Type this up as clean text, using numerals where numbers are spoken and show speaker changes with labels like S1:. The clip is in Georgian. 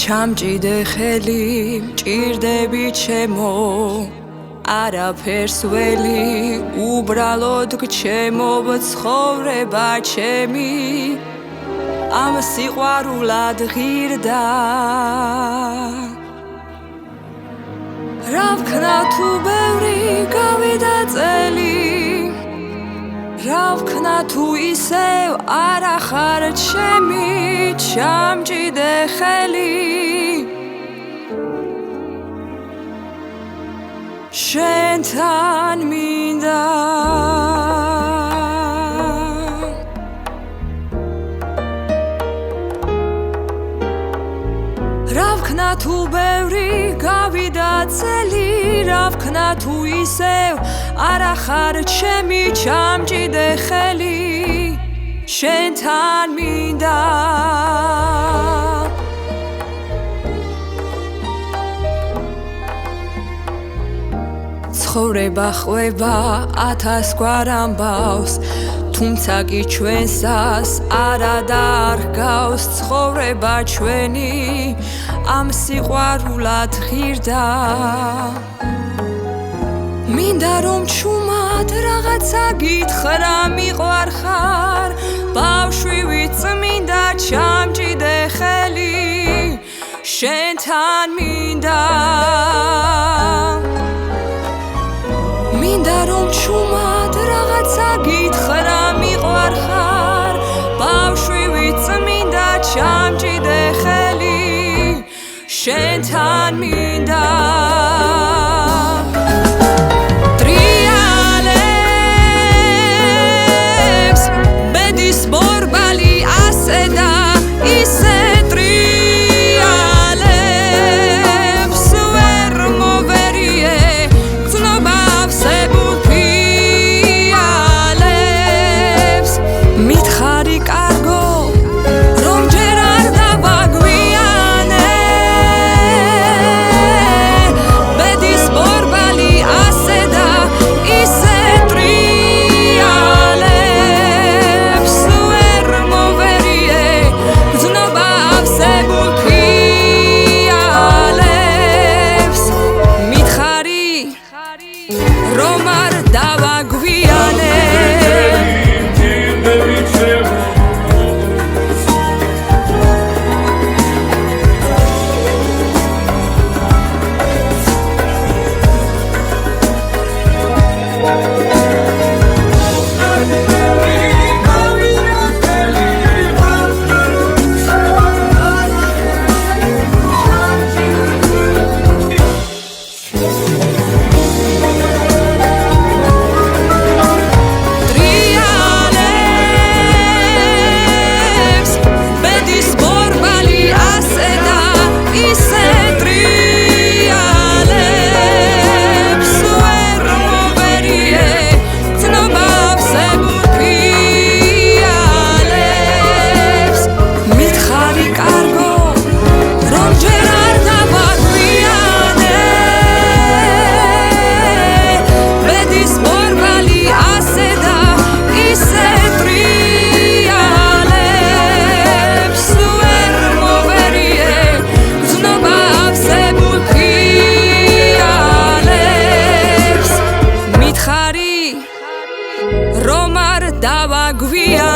S1: ჩამჭიდე ხელი მჭირდები ჩემო არაფერს ველი უბრალოდ გჩემო ცხოვრება ჩემი ამ სიყვარულად ღირდა რა ვქნა თუ ბევრი გავიდა წელი რა ვქნა თუ ისევ არ ახარ ჩემი ჩამჭიდე ხელი შენთან მინდა რა ვქნა თუ ბევრი გავიდა წელი რა ვქნა თუ ისევ არ ახარ ჩემი ჩამჭიდე ხელი შენთან მინდა ცხოვრება ხვება 1000 გვარ ამბავს თუმცა კი ჩვენსას არა დარგავს ცხოვრება ჩვენი ამ სიყვარულად ღირდა მინდა რომ ჩუმად რაღაცა გითხრა მიყვარხარ ბავშვი ვიწმინდა ჩამჭიდე ხელი შენთან მინდა მინდა რომ ჩუმად რაღაცა გითხრა მიყვარხარ ბავშვი ვიწმინდა ჩამჭიდე ხელი შენთან მინდა რომ არ დავაგვიანე რომ არ დავაგვიანე